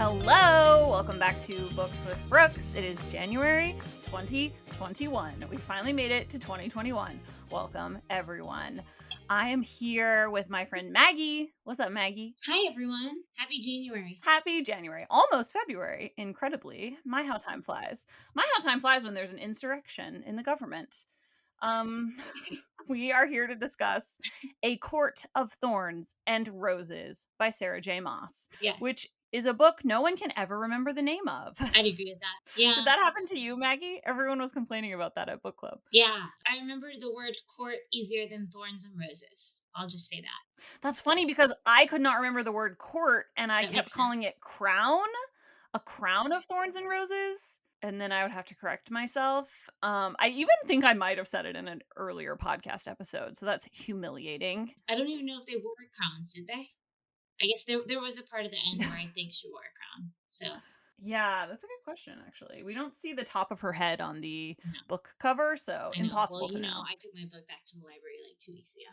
Hello, welcome back to Books with Brooks. It is January 2021. We finally made it to 2021. Welcome, everyone. I am here with my friend Maggie. What's up, Maggie? Hi, everyone. Happy January. Happy January. Almost February, incredibly. My, how time flies. My, how time flies when there's an insurrection in the government. We are here to discuss A Court of Thorns and Roses by Sarah J. Maas, Yes, which is a book no one can ever remember the name of. I'd agree with that. Yeah, Did that happen to you, Maggie? Everyone was complaining about that at book club. yeah. I remember the word court easier than thorns and roses. I'll just say that. That's funny because I could not remember the word court and I That kept makes calling sense. it crown, a crown of thorns and roses. And then I would have to correct myself. I even think I might have said it in an earlier podcast episode. So that's humiliating. I don't even know if they wore crowns, did they? I guess there was a part of the end where I think she wore a crown. So, Yeah, that's a good question, actually. We don't see the top of her head on the no, book cover, so I know. Well, impossible to know. I took my book back to the library like 2 weeks ago.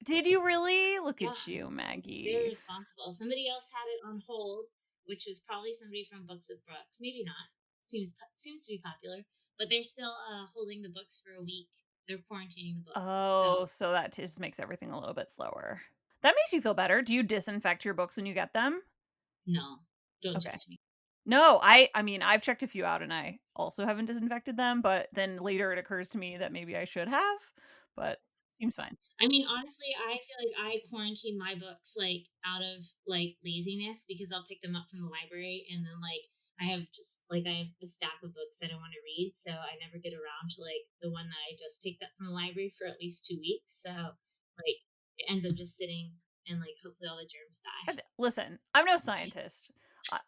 Did you really? Look Yeah, at you, very Maggie. responsible. Somebody else had it on hold, which was probably somebody from Books with Brooks. Maybe not. Seems to be popular, but they're still holding the books for a week. They're quarantining the books. Oh, So, so that just makes everything a little bit slower. That makes you feel better. Do you disinfect your books when you get them? no, don't Okay. judge me. No, I mean, I've checked a few out and I also haven't disinfected them, but then later it occurs to me that maybe I should have, but seems fine. I mean, honestly, I feel like I quarantine my books like out of like laziness because I'll pick them up from the library and then I have a stack of books that I want to read, so I never get around to like the one that I just picked up from the library for at least 2 weeks. So like it ends up just sitting and like hopefully all the germs die. Listen, I'm no scientist.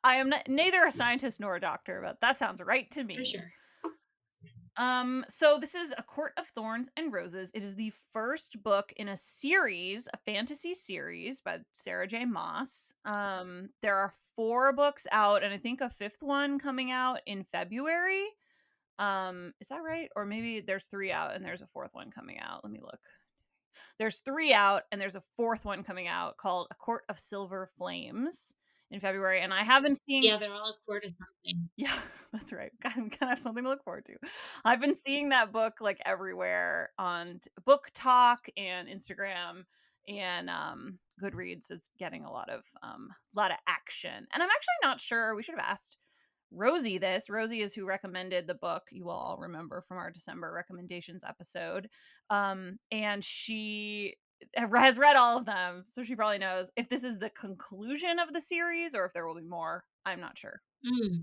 I am neither a scientist nor a doctor, but that sounds right to For me. sure. So this is A Court of Thorns and Roses. It is the first book in a series, a fantasy series by Sarah J. Maas. There are 4 books out, and I think a 5th one coming out in February. Is that right? Or maybe there's 3 out and there's a 4th one coming out. Let me look. There's 3 out and there's a 4th one coming out called A Court of Silver Flames in February. And I have been seeing Yeah, they're all a quart of something. yeah, that's right. I'm gonna have something to look forward to. I've been seeing that book like everywhere on Book Talk and Instagram and Goodreads. It's getting a lot of action. And I'm actually not sure. We should have asked Rosie this. Rosie is who recommended the book. You will all remember from our December recommendations episode. And she has read all of them, so she probably knows if this is the conclusion of the series or if there will be more. I'm not sure. Hmm.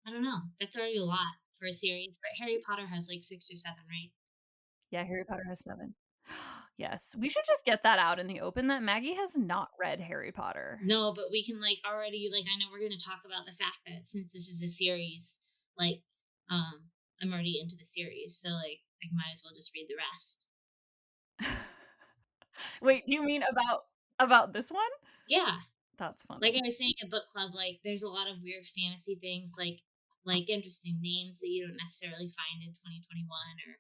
I don't know. That's already a lot for a series, but Harry Potter has like 6 or 7, right? Yeah, Harry Potter has 7. Yes, we should just get that out in the open that Maggie has not read Harry Potter. No, but we can like already like I know we're going to talk about the fact that since this is a series, like I'm already into the series, so like I might as well just read the rest. Wait, do you mean about this one? Yeah, That's like I funny. was saying at book club, like there's a lot of weird fantasy things, like interesting names that you don't necessarily find in 2021, or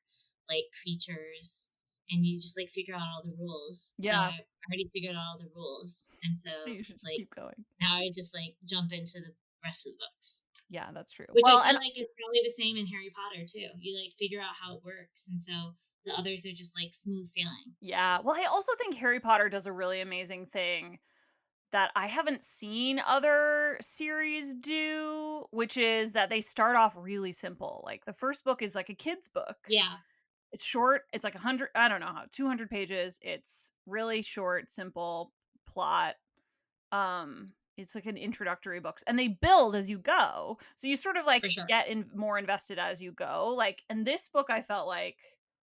like creatures, and you just like figure out all the rules. So Yeah, I already figured out all the rules, and so so you should it's just like keep going. now I just like jump into the rest of the books. Yeah, that's true. Which I Well, feel and like is probably the same in Harry Potter too. You like figure out how it works, and so the others are just like smooth sailing. yeah, well, I also think Harry Potter does a really amazing thing that I haven't seen other series do, which is that they start off really simple. Like the first book is like a kid's book. Yeah, It's short. It's like 100, I don't know how, 200 pages. It's really short, simple plot. It's like an introductory books and they build as you go. So you sort of like for sure. get in more invested as you go. Like, and this book I felt like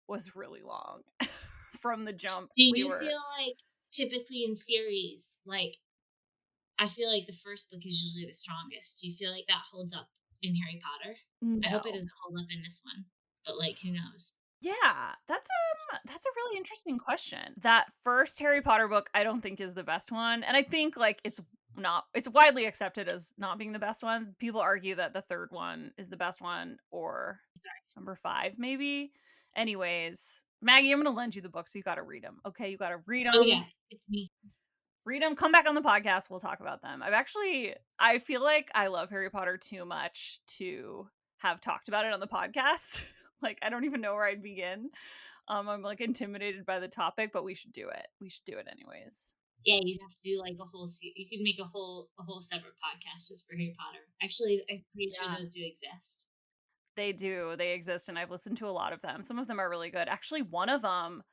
was really long from the jump. Do We you were feel like typically in series, like I feel like the first book is usually the strongest. Do you feel like that holds up in Harry Potter? I hope it no. doesn't hold up in this one, but like who knows? Yeah, that's a really interesting question. That first Harry Potter book I don't think is the best one, and I think like it's widely accepted as not being the best one. People argue that the third one is the best one or number 5 maybe. Anyways, Maggie, I'm going to lend you the book so you got to read them. Okay, you got to read Oh them. yeah, it's me. Read them, come back on the podcast, we'll talk about them. I feel like I love Harry Potter too much to have talked about it on the podcast. Like, I don't even know where I'd begin. I'm like intimidated by the topic, but we should do it. We should do it anyways. Yeah, you'd have to do like a whole you could make a whole separate podcast just for Harry Potter. Actually, I'm pretty sure Yeah, those do exist. they do. They exist, and I've listened to a lot of them. Some of them are really good. Actually, one of them,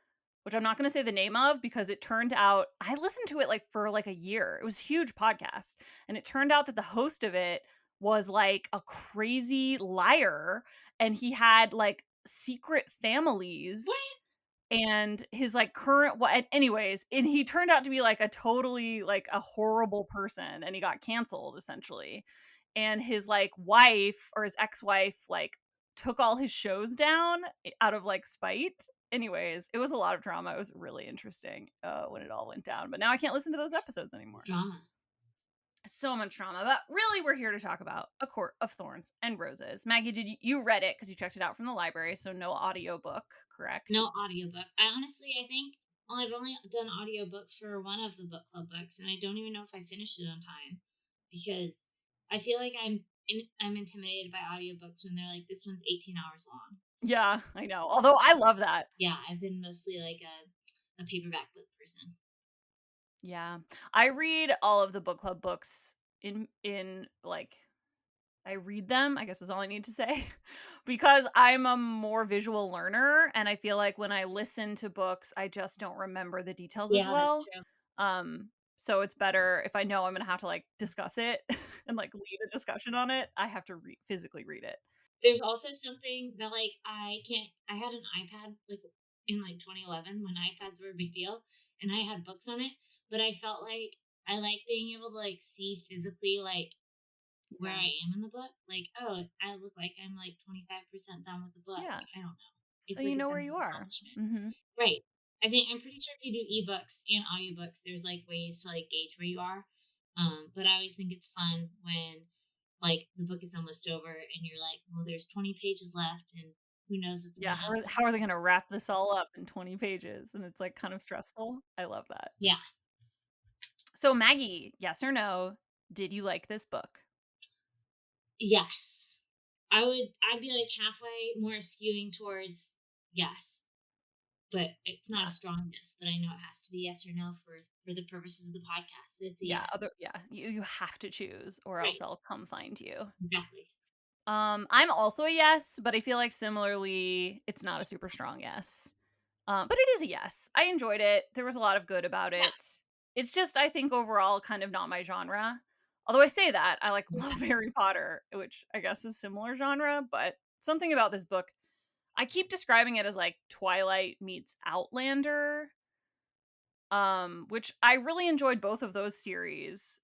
which I'm not going to say the name of because it turned out I listened to it like for like a year. It was a huge podcast, and it turned out that the host of it was like a crazy liar, and he had like secret families, What? and his like current what anyways, and he turned out to be like a totally like a horrible person, and he got canceled essentially. And his like wife or his ex-wife like took all his shows down out of like spite. Anyways, it was a lot of drama. It was really interesting when it all went down, but now I can't listen to those episodes anymore. Drama. So much drama, but really we're here to talk about A Court of Thorns and Roses. Maggie, did you read it because you checked it out from the library, so no audiobook, correct? No audiobook. I think, well, I've only done audiobook for one of the book club books, and I don't even know if I finished it on time because I feel like I'm intimidated by audiobooks when they're like, this one's 18 hours long. Yeah, I know. Although I love that. Yeah, I've been mostly like a paperback book person. Yeah. I read all of the book club books in like I read them, I guess is all I need to say, because I'm a more visual learner, and I feel like when I listen to books, I just don't remember the details as Yeah, that's well. true. So it's better if I know I'm going to have to like discuss it and like lead a discussion on it, I have to physically read it. There's also something that like I can't. I had an iPad like in like 2011 when iPads were a big deal, and I had books on it. But I felt like I like being able to like see physically like where Yeah. I am in the book. Like, oh, I look like I'm like 25% done with the book. Yeah. I don't know. So It's you like a know where sense you of are. accomplishment, Mhm. right? I'm pretty sure if you do ebooks and audiobooks, there's like ways to like gauge where you are. But I always think it's fun when like the book is almost over and you're like, well, there's 20 pages left, and who knows what's Yeah, gonna happen. how are they going to wrap this all up in 20 pages, and it's like kind of stressful. I love that. Yeah. So Maggie, yes or no, did you like this book? Yes. I'd be like halfway more skewing towards yes. But it's not a Yeah. strong yes, but I know it has to be yes or no for the purposes of the podcast. So it's a Yeah, yes. you have to choose or else Right. I'll come find you. Exactly. I'm also a yes, but I feel like similarly it's not a super strong yes. But it is a yes. I enjoyed it. There was a lot of good about Yeah. it. It's just I think overall kind of not my genre. Although I say that, I like love Okay. Harry Potter, which I guess is similar genre, but something about this book, I keep describing it as like Twilight meets Outlander, which I really enjoyed both of those series.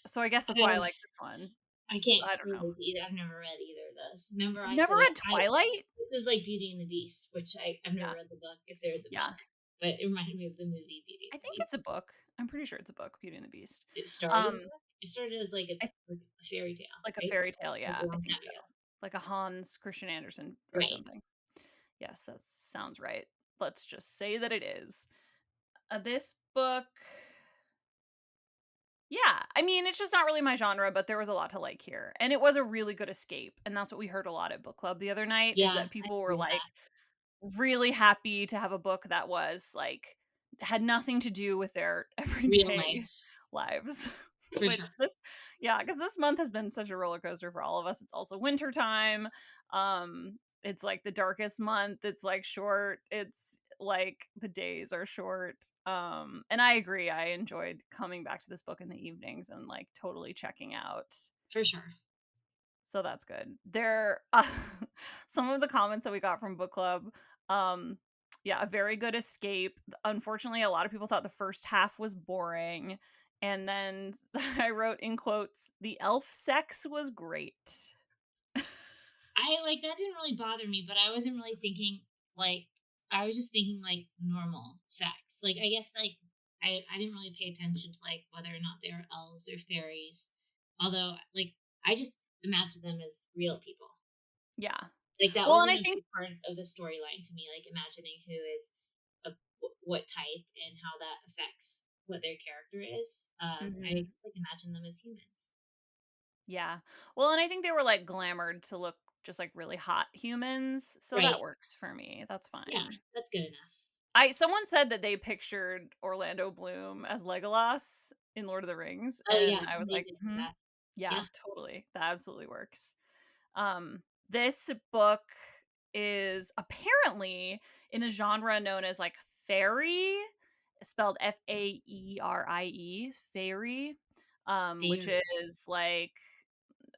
So I guess that's why I I like this one. I can't I don't know. relate to either. I've never read either of those. Remember You've I never said read I Twilight? this is like Beauty and the Beast, which I've never Yeah. read the book if there's a Yeah. book. But it reminded me of the movie Beauty I and think the it's Beast. a book. I'm pretty sure it's a book, Beauty and the Beast. It started as a Um, book. It started as I like a fairy tale, like a right? fairy tale, Like yeah, a I long think time so. ago. Like a Hans Christian Andersen or Right. something. Yes, that sounds right. Let's just say that it is. This book, yeah, I mean, it's just not really my genre, but there was a lot to like here. And it was a really good escape. And that's what we heard a lot at book club the other night is Yeah, that I people were agree with like that. really happy to have a book that was like had nothing to do with their Real everyday life. lives. For Which sure. this yeah, because this month has been such a roller coaster for all of us. It's also winter time. It's like the darkest month. It's like short. It's like the days are short. And I agree. I enjoyed coming back to this book in the evenings and like totally checking out. For sure. So that's good. There some of the comments that we got from book club, um yeah, a very good escape. Unfortunately, a lot of people thought the first half was boring. And then I wrote in quotes, the elf sex was great. I like that didn't really bother me, but I wasn't really thinking like I was just thinking like normal sex. Like I guess like I didn't really pay attention to like whether or not they were elves or fairies. Although like I just imagined them as real people. Yeah. Like that Well, and wasn't I a think big part of the storyline to me. Like imagining who is what type and how that affects what their character is. I Mhm. just like imagine them as humans. Yeah. Well, and I think they were, like, glamored to look just like really hot humans, so that Right. works for me, that's Yeah, fine. that's good enough. I Someone said that they pictured Orlando Bloom as Legolas in Lord of the Rings, Oh, yeah, and I was they like, did say "Mhm. that. Yeah, Yeah, totally. That absolutely works." This book is apparently in a genre known as, like, fairy, spelled Faerie, fairy, which very. is, like,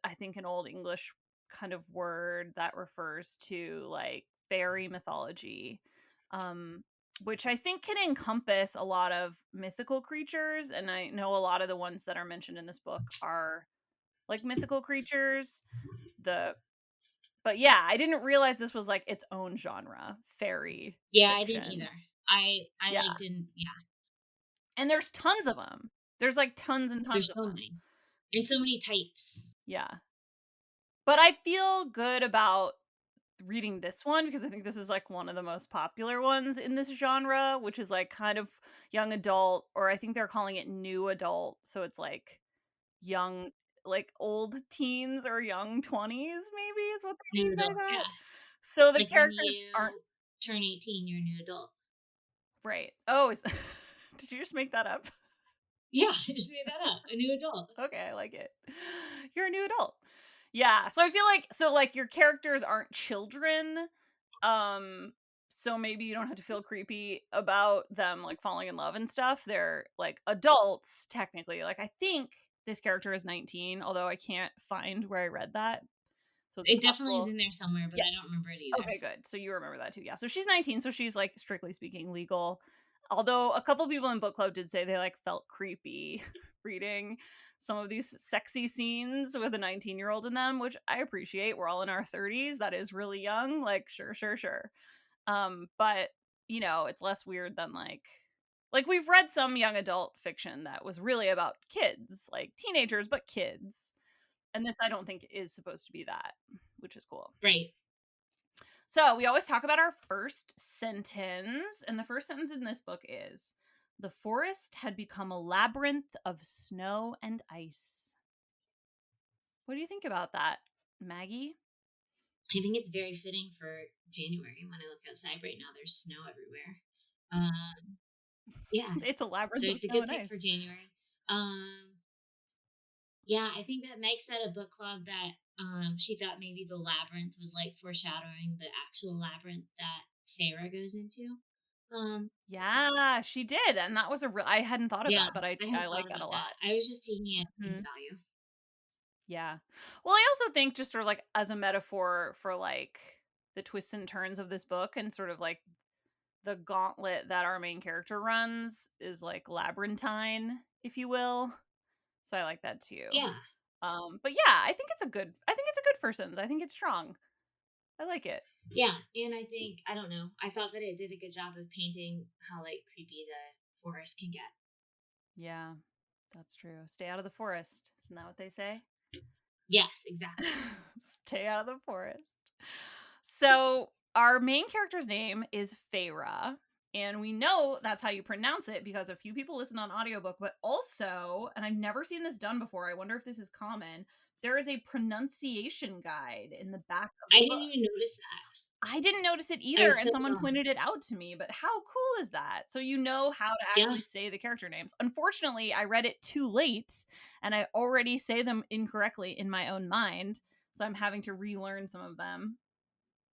I think an old English kind of word that refers to like fairy mythology, um, which I think can encompass a lot of mythical creatures. And I know a lot of the ones that are mentioned in this book are like mythical creatures. The But yeah, I didn't realize this was like its own genre, fairy Yeah, I didn't fiction. either. I, Yeah, like, didn't yeah, and there's tons of them. There's like tons and tons there's of so them. many, and so many types. Yeah, but I feel good about reading this one because I think this is like one of the most popular ones in this genre, which is like kind of young adult, or I think they're calling it new adult. So it's like young, like old teens or young 20s, maybe is what they New mean by adult, that. yeah. So the Like, when characters aren't you turn 18, you're a new adult. right. Oh, did you just make that up? Yeah, I just made that up, a new adult. Okay, I like it. You're a new adult. Yeah. So I feel like your characters aren't children. Um so maybe you don't have to feel creepy about them like falling in love and stuff. They're like adults technically. Like I think this character is 19, although I can't find where I read that. So it's It definitely is possible. in there somewhere, but Yeah. I don't remember it either. Okay, good. So you remember that too. Yeah. So she's 19, so she's like strictly speaking legal. Although a couple people in book club did say they like felt creepy reading some of these sexy scenes with a 19-year-old in them, which I appreciate. We're all in our 30s. That is really young. Like sure, sure, sure. But it's less weird than like we've read some young adult fiction that was really about kids, like teenagers but kids. And this I don't think is supposed to be that, which is cool. Right. So we always talk about our first sentence, and the first sentence in this book is the forest had become a labyrinth of snow and ice. What do you think about that, Maggie? I think it's very fitting for January. When I look outside right now, there's snow everywhere. Um, yeah, It's a so labyrinth of it's a snow good and pick for ice. January. Yeah, I think that Meg said a book club that she thought maybe the labyrinth was like foreshadowing the actual labyrinth that Feyre goes into. Um, Yeah, she did, and that was a real. I hadn't thought of yeah, that, but I I I hadn't like thought that a about that. lot. I was just taking it at face Mhm. value. Yeah. Well, I also think just sort of like as a metaphor for like the twists and turns of this book and sort of like the gauntlet that our main character runs is like labyrinthine, if you will. So I like that too. Yeah, But yeah, I think it's a good first sentence. I think it's strong. I like it. yeah, and I think I don't know. I thought that it did a good job of painting how like creepy the forest can get. Yeah, that's true. Stay out of the forest. Isn't that what they say? Yes, exactly. Stay out of the forest. So our main character's name is Feyre. And we know that's how you pronounce it because a few people listen on audiobook, but also, and I've never seen this done before, I wonder if this is common, there is a pronunciation guide in the back of I the didn't book. even notice that. I didn't notice it I either, was and so someone pointed it out to me, but how cool is that? So you know how to yeah. actually say the character names. Unfortunately, I read it too late, and I already say them incorrectly in my own mind, so I'm having to relearn some of them.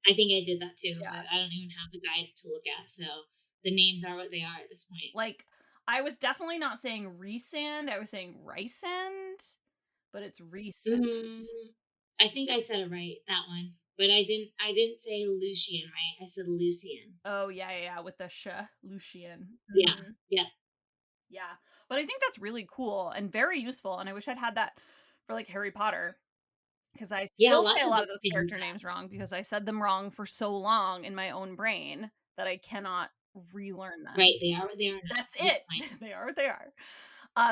I think I did that too, Yeah. but I don't even have the guide to look at, so the names are what they are at this point. Like, I was definitely not saying Resand, I was saying Rysand, but it's Resand. Mm, I think I said it right, that one, but I didn't say Lucian right. I said Lucian. Oh, yeah, yeah, yeah, with the sh, Lucian. Yeah, Mhm. yeah, Yeah. But I think that's really cool and very useful, and I wish I'd had that for, like, Harry Potter. Because I yeah. still say Lots a of lot of books those could use character that. names wrong because I said them wrong for so long in my own brain that I cannot relearn Right, them. they are what they are now. That's It's it. fine. They are what they are.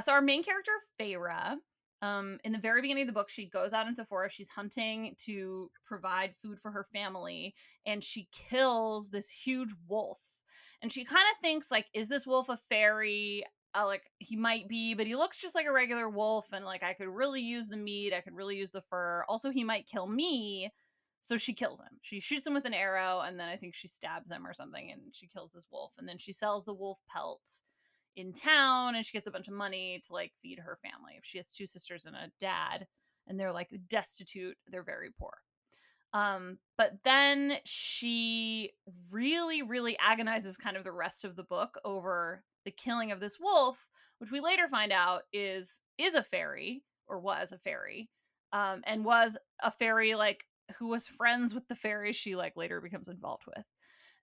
So our main character, Feyre, in the very beginning of the book, she goes out into the forest. She's hunting to provide food for her family, and she kills this huge wolf. And she kind of thinks, like, is this wolf a fairy? like he might be, but he looks just like a regular wolf, and like I could really use the meat, I could really use the fur. Also, he might kill me. So she kills him. She shoots him with an arrow, and then I think she stabs him or something, and she kills this wolf. And then she sells the wolf pelt in town, and she gets a bunch of money to like feed her family. If she has two sisters and a dad, and they're like destitute, they're very poor. But then she really, really agonizes kind of the rest of the book over the killing of this wolf, which we later find out is a fairy, or was a fairy, and was a fairy like who was friends with the fairy she like later becomes involved with.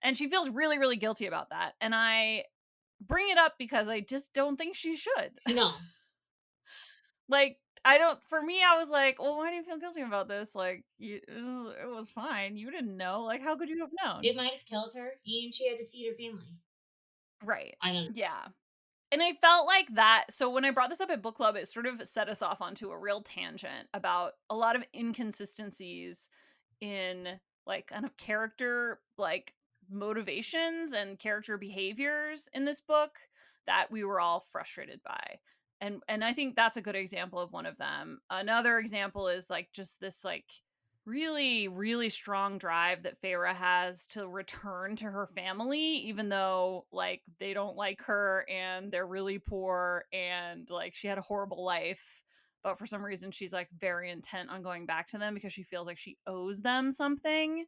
And she feels really, really guilty about that. And I bring it up because I just don't think she should. No, Like, I don't, for me, I was like, well, why do you feel guilty about this? Like, it was fine. You didn't know. Like, how could you have known? it might have killed her, and she had to feed her family. Right. I don't know. Yeah. And I felt like that. So when I brought this up at book club, it sort of set us off onto a real tangent about a lot of inconsistencies in like kind of character, like motivations and character behaviors in this book that we were all frustrated by. And I think that's a good example of one of them. Another example is like just this like really, really strong drive that Feyre has to return to her family, even though like they don't like her and they're really poor and like she had a horrible life. But for some reason, she's like very intent on going back to them because she feels like she owes them something.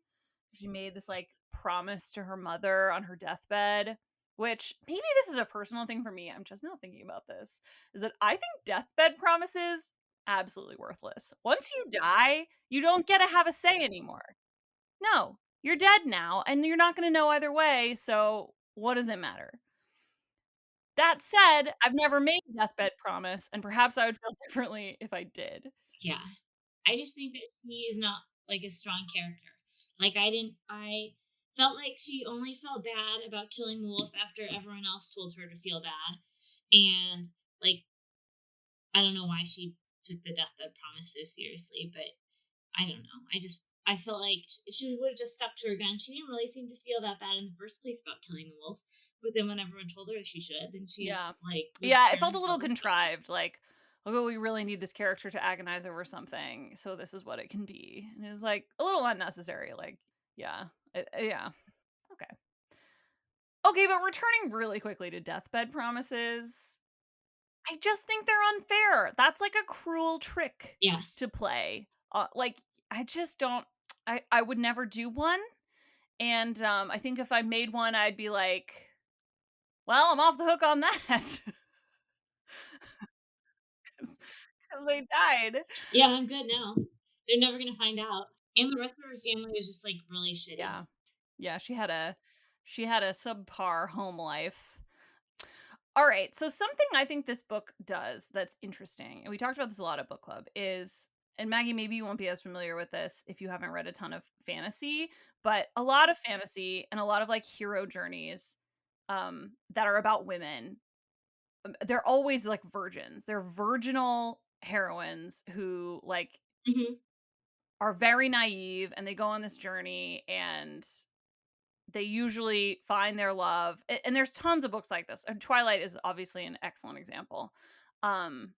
She made this like promise to her mother on her deathbed, which maybe this is a personal thing for me. I'm just now thinking about this. Is that I think deathbed promises absolutely worthless. Once you die, you don't get to have a say anymore. No, you're dead now, and you're not going to know either way. So what does it matter? That said, I've never made a deathbed promise, and perhaps I would feel differently if I did. Yeah, I just think that she is not like a strong character. Like I felt like she only felt bad about killing the wolf after everyone else told her to feel bad. And like I don't know why she took the deathbed promise so seriously, but I don't know. I felt like if she would have just stuck to her gun, she didn't really seem to feel that bad in the first place about killing the wolf. But then when everyone told her she should, then she Yeah. like was Yeah, it felt a tearing little herself apart. contrived. Like, oh, we really need this character to agonize over something, so this is what it can be. And it was like a little unnecessary. Like, yeah, yeah, okay, okay. But returning really quickly to deathbed promises, I just think they're unfair. That's like a cruel trick to Yes. play. Like, I just don't. I would never do one. And I think if I made one, I'd be like, well, I'm off the hook on that. Because they died. Yeah, I'm good now. They're never gonna find out. And the rest of her family was just like really shitty. Yeah. Yeah, she had a subpar home life. All right, so something I think this book does that's interesting, and we talked about this a lot at book club, is and Maggie, maybe you won't be as familiar with this if you haven't read a ton of fantasy, but a lot of fantasy and a lot of like hero journeys that are about women, they're always like virgins. They're virginal heroines who like Mhm. are very naive and they go on this journey and they usually find their love, and there's tons of books like this, and Twilight is obviously an excellent example. um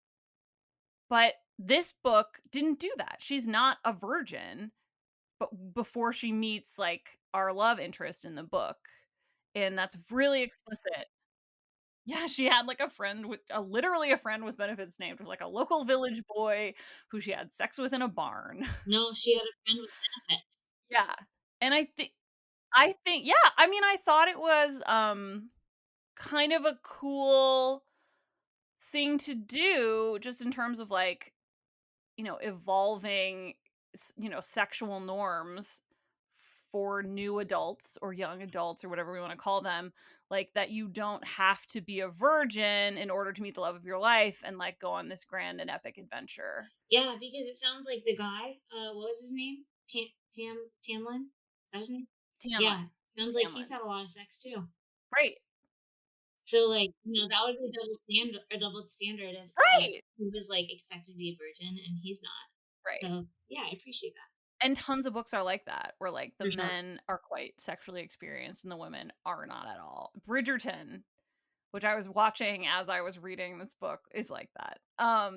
but this book didn't do that. She's not a virgin, but before she meets like our love interest in the book, and that's really explicit. Yeah, she had like a friend with literally a friend with benefits named, like a local village boy who she had sex with in a barn. No, she had a friend with benefits. Yeah, and I think yeah, I mean, I thought it was kind of a cool thing to do just in terms of like, evolving, sexual norms for new adults or young adults or whatever we want to call them, like that you don't have to be a virgin in order to meet the love of your life and like go on this grand and epic adventure. Yeah, because it sounds like the guy, what was his name? Tamlin? Is that his name? Tamlin. Yeah, sounds like he's Tamlin. had a lot of sex too. Right. So, like, that would be a double standard if, Right. he was, like, expected to be a virgin and he's not. Right. So, yeah, I appreciate that, And tons of books are like that, where like the for sure. men are quite sexually experienced and the women are not at all. Bridgerton, which I was watching as I was reading this book, is like that.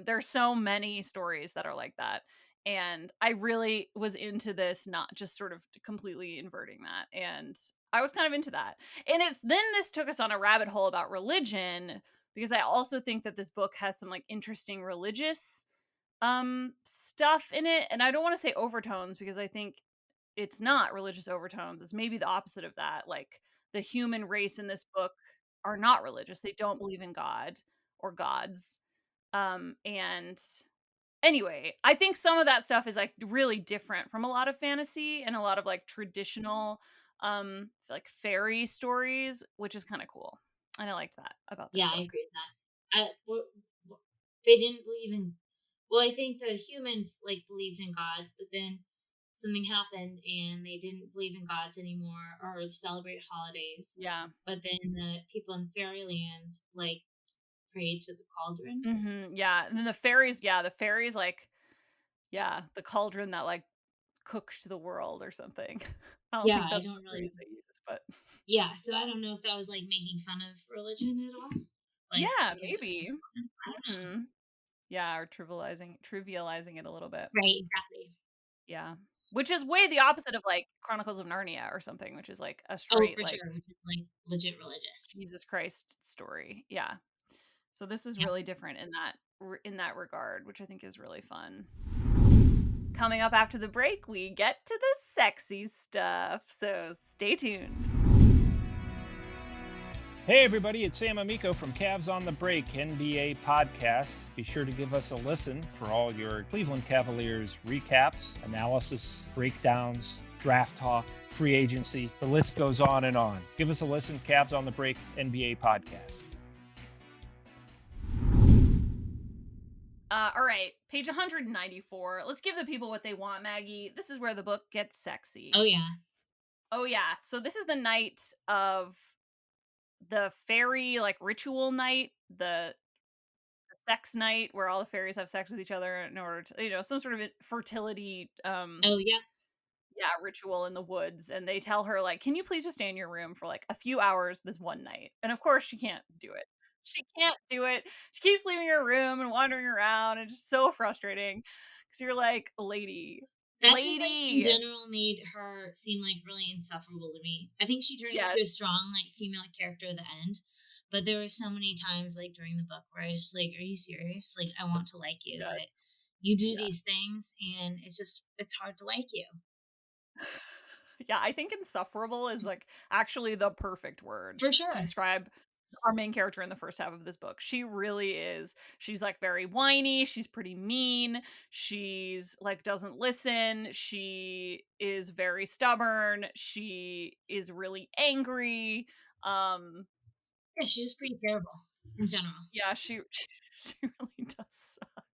There's so many stories that are like that. And I really was into this, not just sort of completely inverting that. And I was kind of into that. And it's then this took us on a rabbit hole about religion, because I also think that this book has some like interesting religious stuff in it. And I don't want to say overtones, because I think it's not religious overtones. It's maybe the opposite of that. Like the human race in this book are not religious. They don't believe in God or gods. And anyway, I think some of that stuff is like really different from a lot of fantasy and a lot of like traditional like fairy stories, which is kind of cool. And I liked that about this Yeah, I book. agree with that. They didn't believe in. Well, I think the humans like believed in gods, but then something happened and they didn't believe in gods anymore or celebrate holidays. Yeah. But then the people in fairyland like prayed to the cauldron. Yeah. And then the fairies like, yeah, the cauldron that like cooked the world or something. I don't Yeah, think I that's don't the really. phrase they use, but Yeah, so I don't know if that was like making fun of religion at all, like yeah, because of the maybe. cauldron. I don't know. Mhm. Yeah, or trivializing it a little bit. Right, exactly. Yeah. Which is way the opposite of, like, Chronicles of Narnia or something, which is, like, a Oh, straight, for like, sure, which is like legit religious. Jesus Christ story. Yeah. So this is Yeah. really different in that regard, which I think is really fun. Coming up after the break, we get to the sexy stuff, so stay tuned. Hey everybody, it's Sam Amico from Cavs on the Break NBA podcast. Be sure to give us a listen for all your Cleveland Cavaliers recaps, analysis, breakdowns, draft talk, free agency. The list goes on and on. Give us a listen, Cavs on the Break NBA podcast. All right, page 194. Let's give the people what they want, Maggie. This is where the book gets sexy. Oh yeah. Oh yeah. So this is the night of the fairy like ritual night, the sex night where all the fairies have sex with each other in order to, some sort of fertility Oh yeah. yeah, ritual in the woods. And they tell her like, "Can you please just stay in your room for like a few hours this one night?" And of course she can't do it. She can't do it. She keeps leaving her room and wandering around, and just so frustrating cuz you're like, "Lady, That just like in lady." general made her seem like really insufferable to me. I think she turned Yes. into a strong like female character at the end. But there were so many times like during the book where I was just like, are you serious? Like I want to like you, Yes. but you do Yeah. these things and it's hard to like you. Yeah, I think insufferable is like actually the perfect word For to sure. describe our main character in the first half of this book. She really is. She's like very whiny, she's pretty mean, she's like doesn't listen, she is very stubborn, she is really angry. Um Yeah, she's just pretty terrible in general. yeah, she really does suck.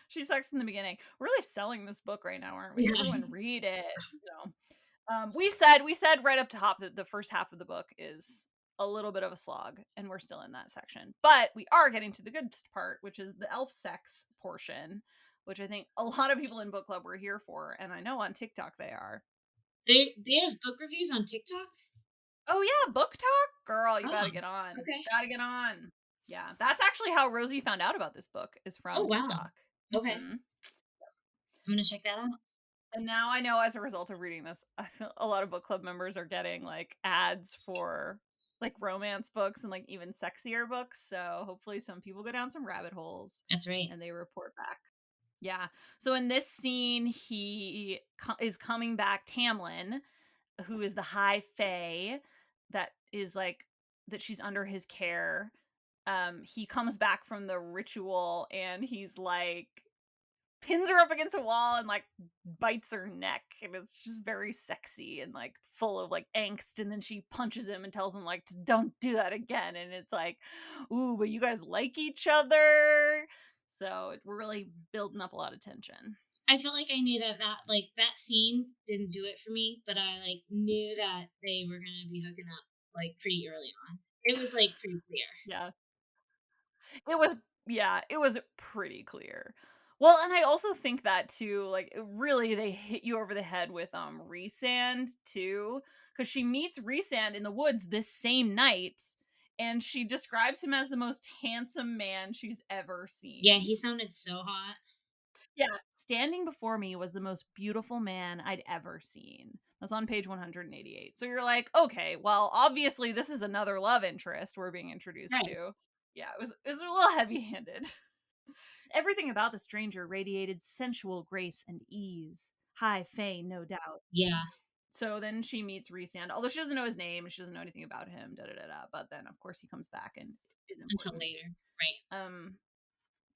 She sucks in the beginning. We're really selling this book right now, aren't we? Yeah. Everyone read it. We said right up top that the first half of the book is a little bit of a slog, and we're still in that section. But we are getting to the good part, which is the elf sex portion, which I think a lot of people in book club were here for, and I know on TikTok they are. They have book reviews on TikTok? Oh yeah, book talk, girl, you Oh, gotta get on. okay. Gotta get on. Yeah, that's actually how Rosie found out about this book is Oh from wow. TikTok. Okay. hmm I'm gonna check that out. And now I know as a result of reading this, I feel a lot of book club members are getting like ads for like romance books and like even sexier books. So hopefully some people go down some rabbit holes That's right. and they report back. Yeah. So in this scene, he is coming back. Tamlin, who is the high fae that is like that she's under his care. He comes back from the ritual and he's like pins her up against a wall and like bites her neck, and it's just very sexy and like full of like angst, and then she punches him and tells him like don't do that again, and it's like, ooh, but you guys like each other, so we're really building up a lot of tension. I feel like I knew that that scene didn't do it for me, but I like knew that they were gonna be hooking up like pretty early on. It was like pretty clear. Yeah, it was, yeah, it was pretty clear. Well, and I also think that too, like really they hit you over the head with Resand too, because she meets Resand in the woods this same night, and she describes him as the most handsome man she's ever Yeah, seen. he sounded so hot. Yeah. Standing before me was the most beautiful man I'd ever seen. That's on page 188. So you're like, okay, well, obviously this is another love interest we're being introduced Right. to. Yeah, it was a little heavy-handed. Everything about the stranger radiated sensual grace and ease. High Fae, no doubt. Yeah, So then she meets Rhysand, although she doesn't know his name, she doesn't know anything about him, da da da da. But then, of course, he comes back and is until important. later. Right. Um,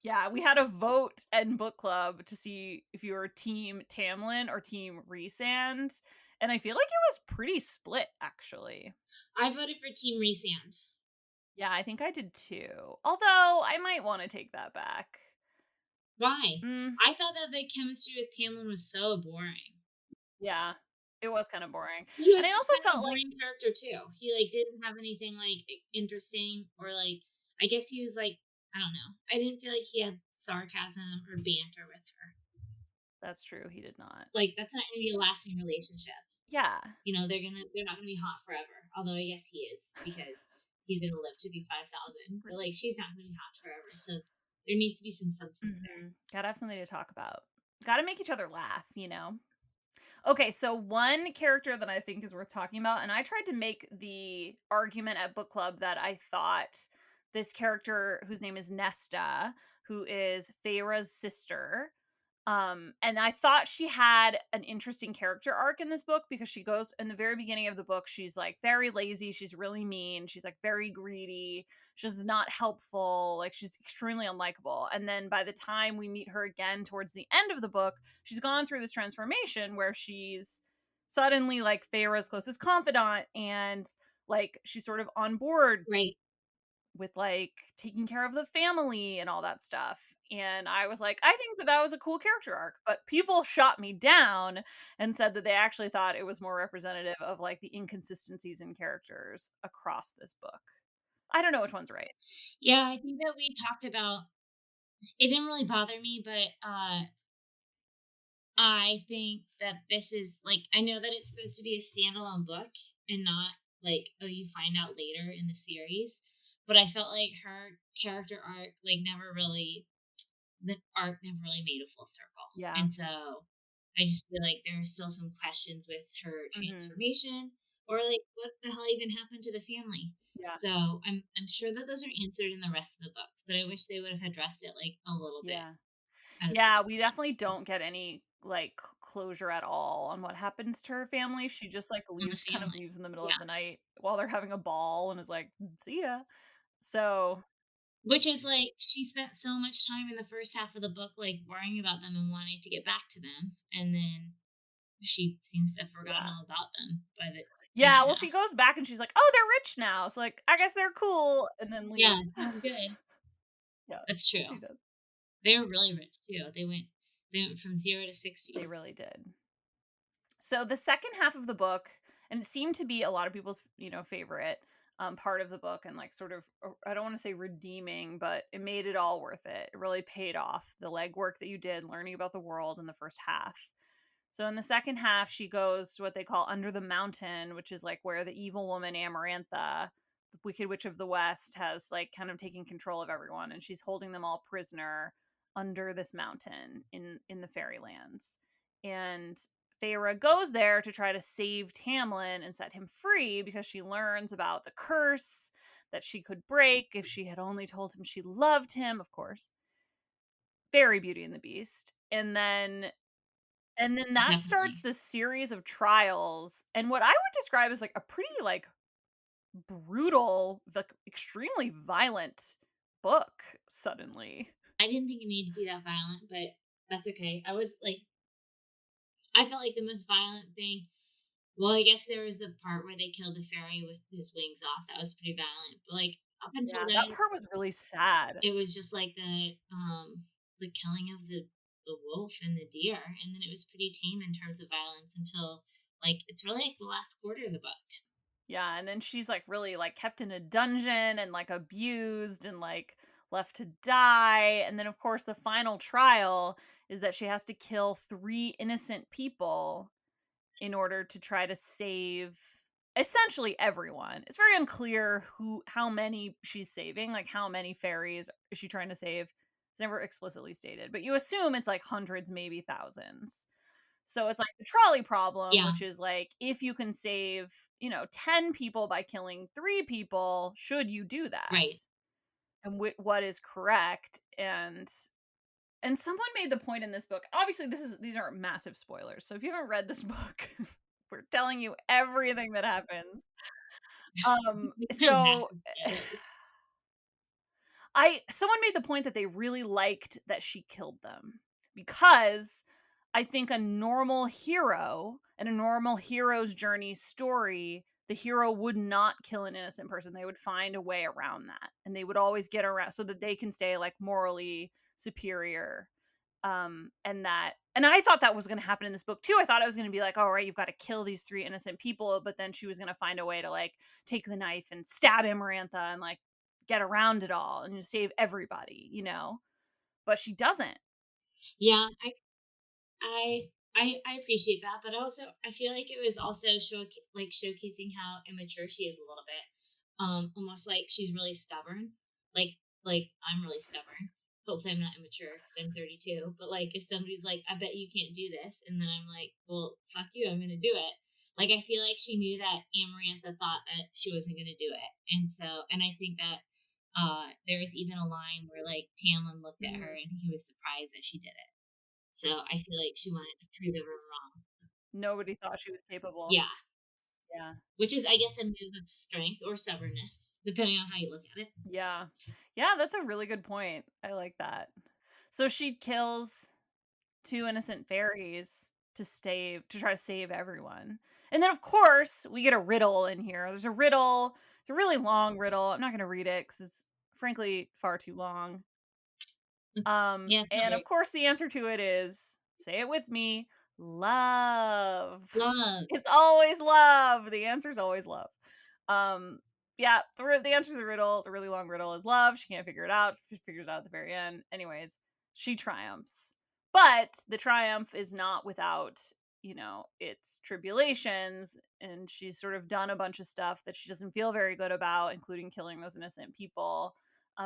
yeah, we had a vote in book club to see if you were Team Tamlin or Team Rhysand, and I feel like it was pretty split, actually. I voted for Team Resand. Yeah, I think I did too. Although I might want to take that back. Why? Mm, I thought that the chemistry with Tamlin was so boring. yeah, it was kind of boring, He and was I just also kind of a felt like, boring character too. He like didn't have anything like interesting or like I guess he was like I don't know. I didn't feel like he had sarcasm or banter with her. that's true, he did not. Like that's not gonna be a lasting relationship. Yeah, You know, they're not gonna be hot forever. Although I guess he is because he's gonna live to be 5,000. But like she's not gonna be hot forever. So there needs to be some substance there. gotta have something to talk about. Gotta make each other laugh, you know? Okay, so one character that I think is worth talking about, and I tried to make the argument at book club that I thought this character whose name is Nesta, who is Feyre's sister, and I thought she had an interesting character arc in this book because she goes in the very beginning of the book, she's like very lazy, she's really mean, she's like very greedy, she's not helpful, like she's extremely unlikable. And then by the time we meet her again towards the end of the book, she's gone through this transformation where she's suddenly like Feyre's closest confidant, and like she's sort of on board Right. with like taking care of the family and all that stuff. And I was like, I think that that was a cool character arc, but people shot me down and said that they actually thought it was more representative of like the inconsistencies in characters across this book. I don't know which one's right. Yeah, I think that we talked about it didn't really bother me, but I think that this is like I know that it's supposed to be a standalone book and not like oh you find out later in the series, but I felt like her character arc like never really the arc never really made a full circle. Yeah. And so I just feel like there are still some questions with her Hmm. transformation or like what the hell even happened to the family. Yeah. So I'm sure that those are answered in the rest of the books, but I wish they would have addressed it like a little bit Yeah. as the Yeah. book We went definitely don't get any like closure at all on what happens to her family. She just like on the leaves, kind of family. leaves in the middle of Yeah. the night while they're having a ball and is like, see ya. So, Which is like she spent so much time in the first half of the book like worrying about them and wanting to get back to them. And then she seems to have forgotten yeah. all about them by the second Yeah, well, she half. goes back and she's like, "Oh, they're rich now." So, like, I guess they're cool, and then Yeah, leaves. sounds good. Yeah, That's she true. did. They were really rich too. They went from 0 to They 60. really did. So, the second half of the book, and it seemed to be a lot of people's, favorite part of the book, and like sort of, I don't want to say redeeming, but it made it all worth it. It really paid off the legwork that you did learning about the world in the first half. So in the second half, she goes to what they call Under the Mountain, which is like where the evil woman Amarantha, the Wicked Witch of the West, has like kind of taken control of everyone, and she's holding them all prisoner under this mountain in the fairylands. And Feyre goes there to try to save Tamlin and set him free because she learns about the curse that she could break if she had only told him she loved him, of course. Very Beauty and the Beast. And then that starts Definitely. this series of trials, and what I would describe as, like, a pretty, like, brutal, like, extremely violent book suddenly. I didn't think it needed to be that violent, but that's okay. I was like I felt like the most violent thing well, I guess there was the part where they killed the fairy with his wings off. That was pretty violent. But like up until Yeah, that then, part was really sad. it was just like the killing of the wolf and the deer, and then it was pretty tame in terms of violence until like it's really like the last quarter of the book. Yeah, and then she's, like, really, like, kept in a dungeon and, like, abused and, like, left to die, and then, of course, the final trial is that she has to kill 3 innocent people in order to try to save essentially everyone. It's very unclear how many she's saving, like how many fairies is she trying to save. It's never explicitly stated, but you assume it's like hundreds, maybe thousands. So it's like the trolley problem, Yeah, which is like if you can save, 10 people by killing 3 people, should you do that? right. And what is correct? And someone made the point in this book. Obviously, these are massive spoilers. So if you haven't read this book, we're telling you everything that happens. So Massive spoilers. I someone made the point that they really liked that she killed them because I think a normal hero and a normal hero's journey story, the hero would not kill an innocent person. They would find a way around that, and they would always get around so that they can stay like morally superior. And I thought that was going to happen in this book too. I thought it was going to be like, all right, you've got to kill these 3 innocent people, but then she was going to find a way to like take the knife and stab Amarantha and like get around it all and save everybody. But she doesn't. Yeah, I I appreciate that, but also I feel like it was also showcasing how immature she is a little bit. Almost like she's really stubborn. Like I'm really stubborn. Hopefully I'm not immature because I'm 32. But like if somebody's like, I bet you can't do this, and then I'm like, well, fuck you, I'm gonna do it. Like I feel like she knew that Amarantha thought that she wasn't gonna do it, and I think that there was even a line where like Tamlin looked at her Mm. and he was surprised that she did it. So I feel like she wanted to prove everyone wrong. Nobody thought she was capable. Yeah, Yeah. which is, I guess, a move of strength or stubbornness, depending on how you look at it. Yeah. Yeah, that's a really good point. I like that. So she kills 2 innocent fairies to try to save everyone. And then of course, we get a riddle in here. There's a riddle. It's a really long riddle. I'm not going to read it cuz it's frankly far too long. Yeah, it's not And of very course the answer to it is, say it with me, love. love. It's always love. The answer is always love. Um, yeah, the answer to the riddle, the really long riddle, is love. She can't figure it out. She figures it out at the very end. Anyways, she triumphs. But the triumph is not without, its tribulations. And she's sort of done a bunch of stuff that she doesn't feel very good about, including killing those innocent people.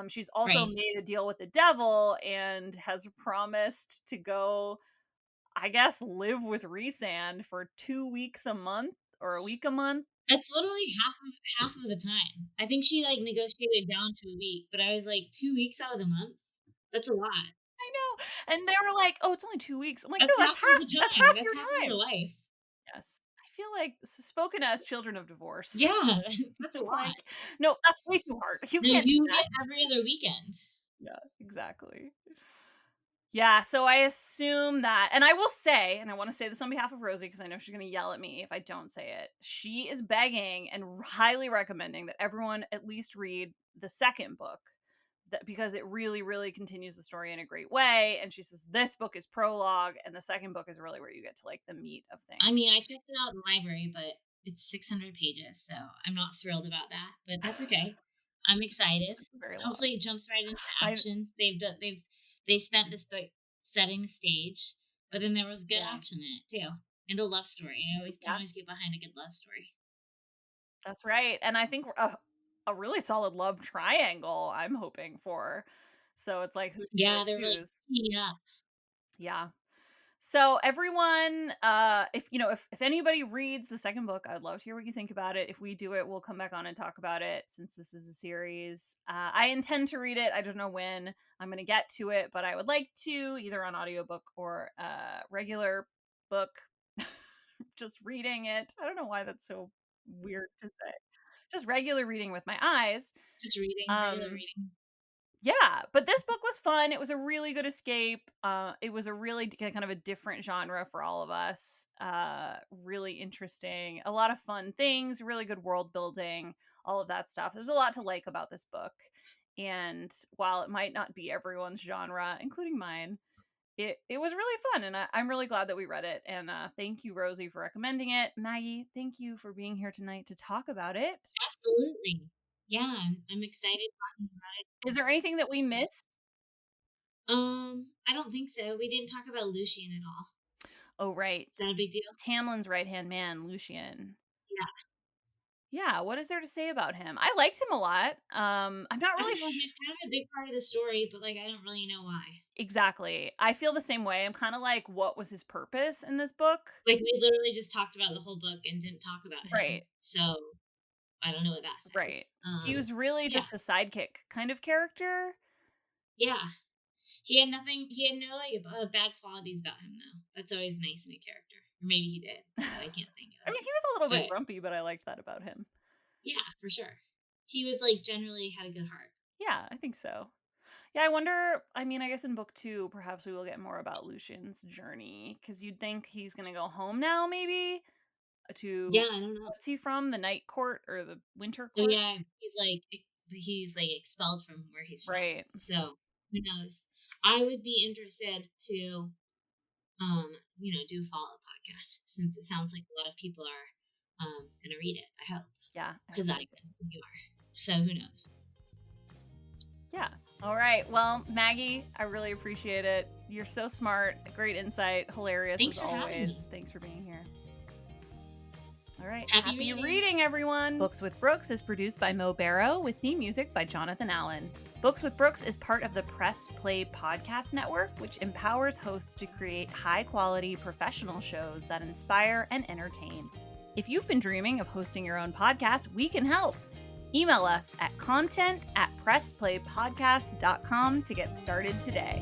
She's also Right. made a deal with the devil and has promised to go, I guess, live with Resand for 2 weeks a month or a week a month. That's literally half of the time. I think she like negotiated down to a week, but I was like 2 weeks out of the month. That's a lot. I know. And they were like, "Oh, it's only 2 weeks." I'm like, That's "No, half of the that's time. half That's your half of your time." life. Yes. I feel like spoken as children of divorce. Yeah, that's a lot. Like, "No, that's way too hard. You No, can't do you that." get every other weekend. Yeah, exactly. Yeah, so I assume that, and I will say, and I want to say this on behalf of Rosie because I know she's going to yell at me if I don't say it. She is begging and highly recommending that everyone at least read the second book because it really, really continues the story in a great way. And she says this book is prologue, and the second book is really where you get to like the meat of I mean, things. I checked it out in the library, but it's 600 pages, so I'm not thrilled about that, but that's okay. I'm excited. Very long. Hopefully, it jumps right into I action. They spent this book setting the stage, but then there was good Yeah, action in it too, and a love story. I always can yeah, always get behind a good love story. that's right. And I think a really solid love triangle. I'm hoping for. So it's like, who should Yeah, I they're really choose? teeing it up. Yeah. So everyone, if anybody reads the second book, I'd love to hear what you think about it. If we do it, we'll come back on and talk about it since this is a series. I intend to read it. I don't know when I'm going to get to it, but I would like to either on audiobook or regular book. Just reading it. I don't know why that's so weird to say. Just regular reading with my eyes. Just reading, regular Um reading. yeah, but this book was fun. It was a really good escape. It was a really kind of a different genre for all of us. Really interesting. A lot of fun things, really good world building, all of that stuff. There's a lot to like about this book. And while it might not be everyone's genre, including mine, it was really fun. And I'm really glad that we read it. And thank you, Rosie, for recommending it. Maggie, thank you for being here tonight to talk about it. Absolutely. Yeah, I'm excited talking about it. Is there anything that we missed? I don't think so. We didn't talk about Lucian at all. Oh, right. Is that a big deal? Tamlin's right hand man, Lucian. Yeah. Yeah, what is there to say about him? I liked him a lot. I'm not I really don't know. He was kind of a big part of the story, but like I don't really know why. exactly. I feel the same way. I'm kind of like, what was his purpose in this book? Like we literally just talked about the whole book and didn't talk about him. Right, So I don't know what that right. says. He was really Yeah, just a sidekick kind of character. yeah. He had nothing. He had no like bad qualities about him though. That's always nice in a character. Or maybe he did, but I can't think I of. mean, he was a little bit But grumpy, but I liked that about him. yeah, for sure. He was like generally had a good heart. Yeah, I think so. Yeah, I wonder. I mean, I guess in book 2, perhaps we will get more about Lucian's journey because you'd think he's gonna go home now, maybe to Yeah, I don't know. what's he from? The Night Court or the Winter Oh Court? yeah, he's like expelled from where he's from. Right. So who knows? I would be interested to do a follow-up podcast since it sounds like a lot of people are gonna read it. I hope. Yeah, I Because hope so I too. you are. So who knows? Yeah. All right. Well, Maggie, I really appreciate it. You're so smart, great insight, hilarious Thanks as for having always. me. Thanks for being here. All right. Happy Happy reading. reading, everyone. Books with Brooks is produced by Mo Barrow with theme music by Jonathan Allen. Books with Brooks is part of the Press Play Podcast Network, which empowers hosts to create high-quality professional shows that inspire and entertain. If you've been dreaming of hosting your own podcast, we can help. Email us at content@pressplaypodcast.com to get started today.